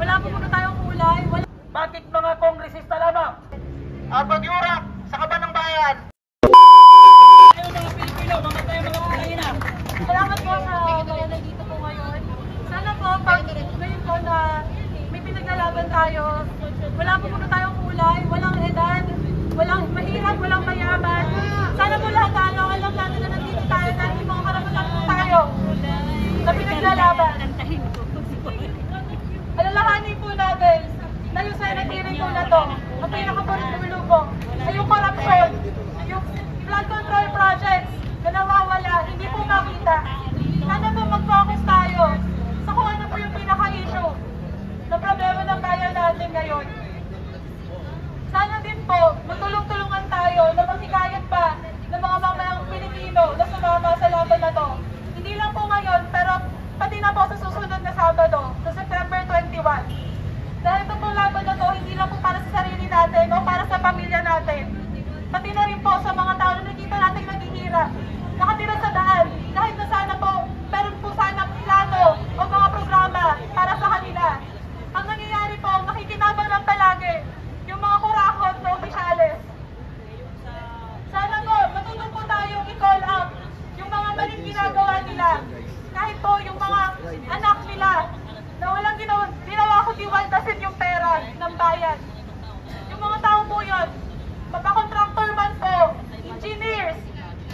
Wala po muna tayong kulay. Wala... Bakit mga kongresista lamang? Bagyura sa kaban ng bayan. Ayaw mga Pilipino, mga tayo mga Pilipina. Salamat po sa mga nandito po ngayon. Sana po, pag ngayon po na may pinaglalaban tayo, wala po muna tayong kulay, walang edad, walang mahirap, walang mayaman. Sana po lahat tayo, alam natin na nandito tayo, na hindi mga karapatan po tayo na pinaglalaban. Alalahanin po natin na yung Senate hearing po na to, ang pinakapulo po, ay yung corruption, yung flood control projects na nawawala, hindi po makita. Sana po mag-focus tayo sa kung ano po yung pinaka-issue na problema ng bayan natin ngayon. Sana din po, magtulong-tulungan tayo na maghikayat pa ng mga mamayang Pilipino na sumama sa laban na to. Hindi lang po ngayon, pero pati na po sa susunod na Sabado, sa September 21. Dahil ito pong laban na to, hindi lang po para sa sarili natin o para sa pamilya natin. Pati na rin po sa mga tao na nakikita natin naghihirap, nakatira sa daan, kahit na sana po, meron po sana plano o mga programa para sa kanila. Ang nangyayari po, nakikinabang lang palagi yung mga kurakot na opisyales. Sana po, matulong po tayong i-call out yung mga maling ginagawa nila. Kahit po yung mga anak nila na walang ginawa kundi waldasin yung pera ng bayan. Yung mga tao po yun, magpa-contractor man po, engineers,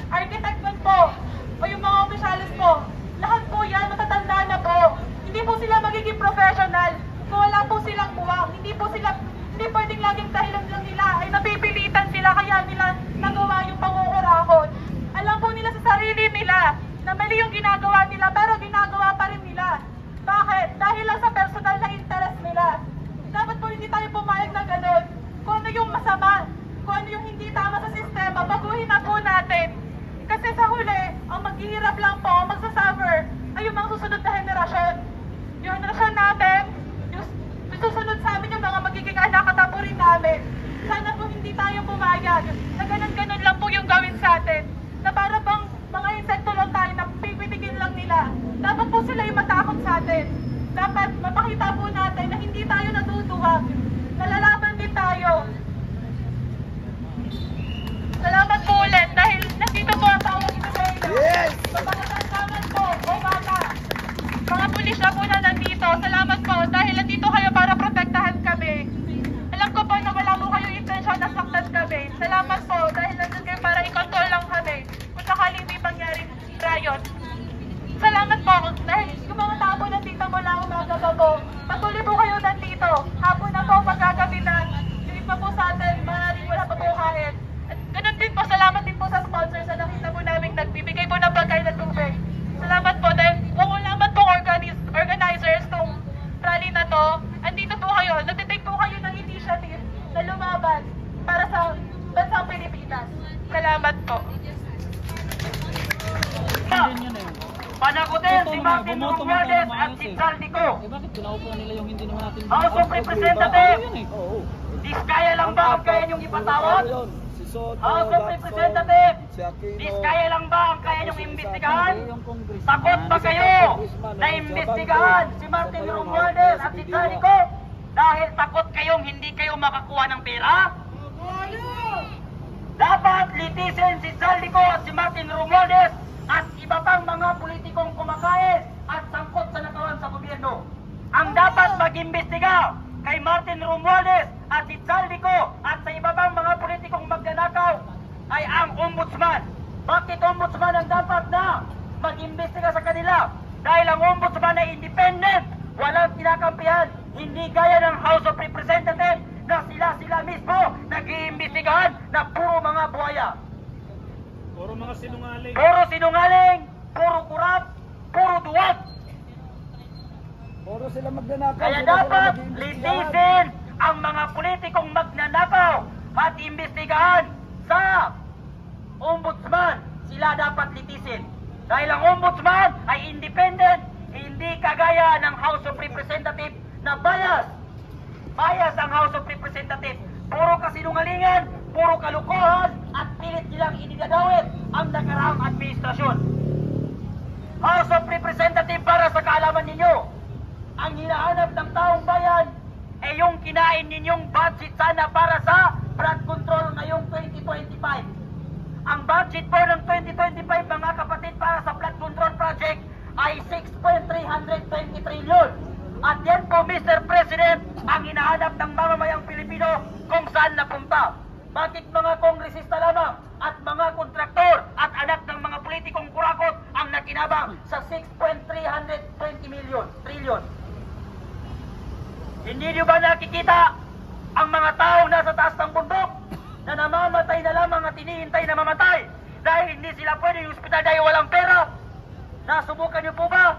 architect man po, o yung mga opisyalis po, lahat po yan matatanda na po. Hindi po sila magiging professional kung wala po silang buwang. Hindi pwedeng laging dahilan lang nila ay napipilitan sila kaya nila nagawa yung pangukurakot. Alam po nila sa sarili nila na mali yung ginagawa nila pero ginagawa pa rin nila. Bakit? Dahil lang sa personal na interest nila. Dapat po hindi tayo pumayag na ganun. Kung ano yung masama, kung ano yung hindi tama sa sistema, baguhin na po natin. Kasi sa huli, ang maghihirap lang po, ang magsasuffer, ay yung mga susunod na henerasyon. Yung henerasyon natin, yung susunod sa amin yung mga magiging anak at apo rin namin. Sana po hindi tayo pumayag na ganun-ganun lang po yung gawin sa atin. Na para bang mga insekto lang tayo na pipitigin lang nila. Dapat po sila yung matakot sa atin. Dapat mapakita po natin na hindi tayo natutuwag. Nalalaban din tayo. Salamat po ulit dahil nandito po ang tawag ito sa inyo. Yes! Salamat po, o bata. Mga pulis na po na nandito, salamat po dahil nandito kayo para protektahan kami. Alam ko po na wala po kayong intensyon na saktan kami. Salamat po dahil nandito kayo para i-control lang kami kung sakali may pangyaring riot. Salamat po dahil yung mga tao po nandito mula umaga pa po. Patuloy po kayo nandito. Hapon na po, magagabi na. Yung iba po sa atin, maaaring wala pa po kain. At ganun din po, salamat din po sa sponsors na nakita po namin nagbibigay po ng pagkain at tubig. Salamat po dahil kung salamat po organizers tong rally na to. Andito po kayo, nagtitake po kayo ng initiative na lumaban para sa bansang Pilipinas. Salamat po. Panagutin si Martin Romualdez at si Saldico. Bakit pinaupo nila yung hindi naman natin? House of Representatives. Diskaya lang ba ang kaya niyong ipatawag? House of Representatives. Diskaya lang ba ang kaya niyong imbestigahan? Takot ba kayo na imbestigahan si Martin Romualdez at si Saldico? Dahil takot kayong hindi kayo makakuha ng pera? Dapat litisin si Saldico at si Martin Romualdez at iba pang mga politikong kumakain at sangkot sa nakawan sa gobyerno. Ang dapat mag-imbestiga kay Martin Romualdez at si Saldico at sa iba pang mga politikong magnanakaw ay ang ombudsman. Bakit ombudsman ang dapat na mag-imbestiga sa kanila? Dahil ang ombudsman ay independent, walang kinakampihan, hindi gaya ng House of Representatives na sila mismo nag-iimbestigahan na puro mga buhaya. Puro mga sinungaling. Puro sinungaling, puro kurap, puro duwag. Puro sila magnanakaw. Kaya dapat litisin ang mga politikong magnanakaw at imbestigahan sa ombudsman. Sila dapat litisin. Dahil ang ombudsman ay independent, hindi kagaya ng House of Representatives na bias. Bias ang House of Representatives. Puro kasinungalingan, puro kalukuhan at pilit nilang inigagawin ang nakaraang administrasyon. House of Representatives, para sa kaalaman ninyo, ang hinahanap ng taong bayan kinain ninyong budget sana para sa flood control ngayong 2025. Ang budget po ng 2025 mga kapatid para sa flood control project ay 6.320 trillion. At yan po Mr. President ang hinahanap ng mamamayang Pilipino kung saan napunta. Bakit mga kongresista lamang at mga kontraktor at anak ng mga politikong kurakot ang nakinabang sa 6.320 trillion? Hindi nyo ba nakikita ang mga taong nasa taas ng bundok na namamatay na lamang at hinihintay na mamatay dahil hindi sila pwede yung ospital dahil walang pera? Nasubukan nyo po ba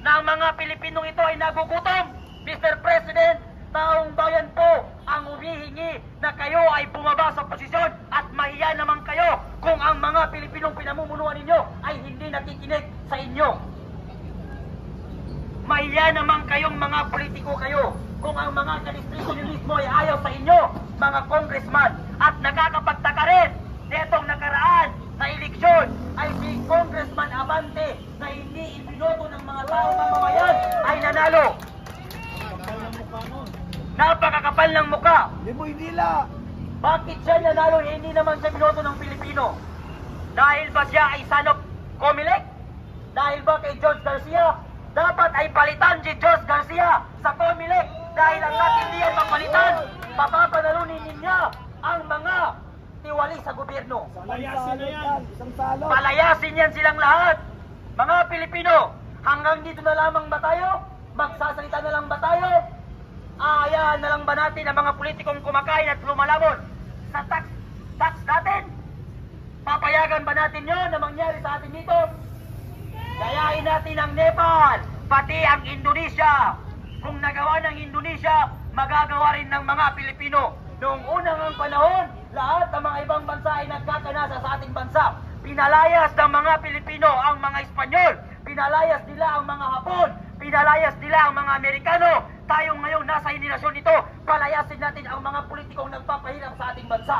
na ang mga Pilipinong ito ay nagugutom? Mr. President, taong bayan po ang humihingi na kayo ay bumaba sa posisyon at mahiya naman kayo kung ang mga Pilipinong pinamumunuan ninyo ay hindi nakikinig sa inyo. Mahiya naman kayong mga politiko kayo kung ang mga kadistrito nyo mismo ay ayaw sa inyo, mga congressman. At nakakapagtaka rin, netong nakaraan na eleksyon ay si Congressman Abante na hindi ibinoto ng mga taong mamamayan ay nanalo. Kapal ng mukha nun. Napakakapal ng muka. Limoy nila. Bakit siya nanalo? Hindi naman siya binoto ng Pilipino. Dahil ba siya ay son of Comelec? Dahil ba kay George Garcia? Dapat ay palitan si George Garcia sa Comelec. Dahil ang natindihan mapalitan, papapanalunin niya ang mga tiwali sa gobyerno. Palayasin na yan. Isang salot. Palayasin yan silang lahat. Mga Pilipino, hanggang dito na lamang ba tayo? Magsasalita na lang ba tayo? Aayaan na lang ba natin ang mga politikong kumakain at lumalabon sa tax natin? Papayagan ba natin yon na mangyari sa atin dito? Gayahin natin ang Nepal, pati ang Indonesia. Kung nagawa ng Indonesia, magagawa rin ng mga Pilipino. Noong unang ang panahon, lahat ng mga ibang bansa ay nagkakanasa sa ating bansa. Pinalayas ng mga Pilipino ang mga Espanyol. Pinalayas nila ang mga Hapon. Pinalayas nila ang mga Amerikano. Tayo ngayon nasa henerasyon ito, palayasin natin ang mga politikong nagpapahirap sa ating bansa.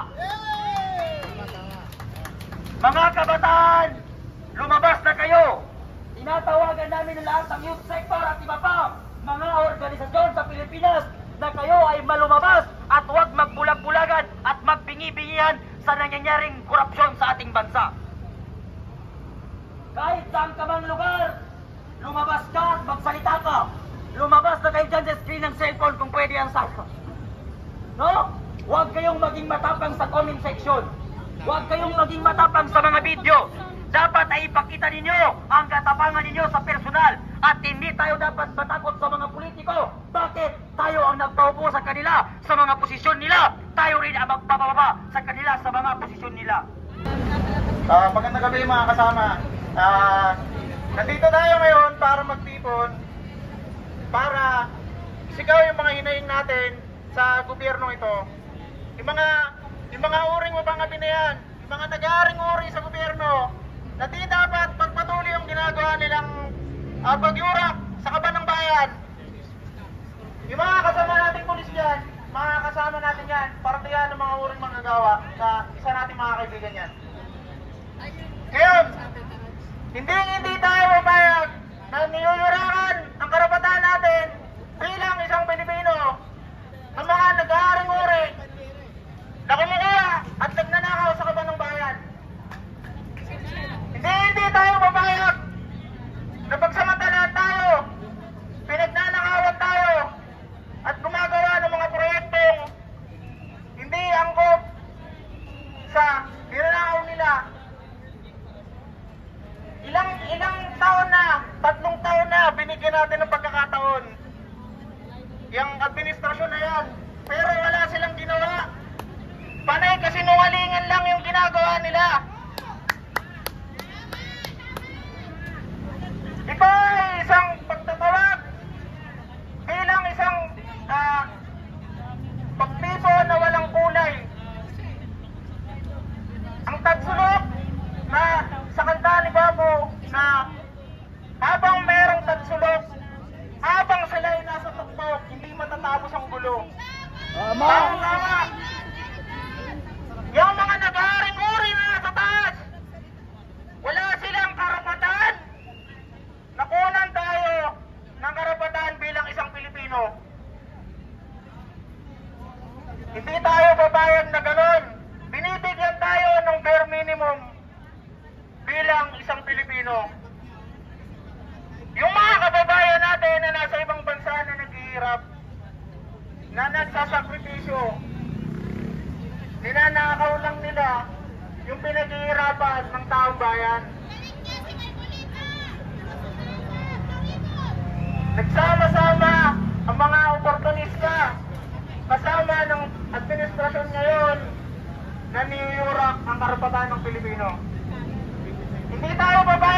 Mga kabataan, lumabas na kayo. Tinatawagan namin ang lahat ng youth sector at iba pa mga organisasyon sa Pilipinas na kayo ay malumabas at huwag magbulag-bulagan at magbingi-bingihan sa nangyayaring korupsyon sa ating bansa. Kahit saan ka mang lugar, lumabas ka at magsalita ka. Lumabas na kayo dyan sa screen ng cellphone kung pwede ang saka. No? Huwag kayong maging matapang sa comment section. Huwag kayong maging matapang sa mga video. Dapat ay ipakita ninyo ang katapangan ninyo sa personal at hindi tayo dapat matakot sa mga politiko. Bakit? Tayo ang nagpaupo sa kanila sa mga posisyon nila. Tayo rin ang magpapababa sa kanila sa mga posisyon nila. Magandang gabi mga kasama. Nandito tayo ngayon para magtipon, para sigaw yung mga hinaing natin sa gobyerno ito. Yung mga uring mapangabin na yan, yung mga nag-aaring uri sa gobyerno, na di dapat pagpatuloy yung ginagawa nilang pagyurak sa kaban ng bayan. Yung mga kasama nating pulis yan, mga kasama natin yan, parte yan ng mga uring manggagawa sa isa nating mga kaibigan yan. Ngayon, hindi tayo mapayag na niyuyurakan ang karapatan natin bilang isang Pilipino ng mga nag-aaring uri na kumukuha at nagnanakaw sa kaban ng bayan. Hindi tayo mapayag na pagsamantalaan tayo, pinagnanakawan tayo at gumagawa ng mga proyektong hindi angkop sa ninanakaw nila. Ilang taon na, 3 taon na binigyan natin ng pagkakataon yung administrasyon na yan, pero wala silang ginawa. Panay kasinungalingan lang yung ginagawa nila. Ito ay isang pagtatawag bilang isang pagpiso na walang kulay. Ang tagsulok na sa kanta ni Babo na habang merong tagsulok, habang sila ay nasa tuktok, hindi matatapos ang gulo. Tama! Yung mga nag-aaring uri na nasa taas, wala silang karapatan na kunan Hindi tayo babayad na ganun. Binibigyan tayo ng bare minimum bilang isang Pilipino. Yung mga kababayan natin na nasa ibang bansa na naghihirap, na nagsasakripisyo, ninanakaw lang nila yung pinaghihirapan ng taong bayan. Nagsama-sama ang mga oportunista kasama ng administrasyon ngayon na niyurak ang karapatan ng Pilipino. Hindi tayo babayad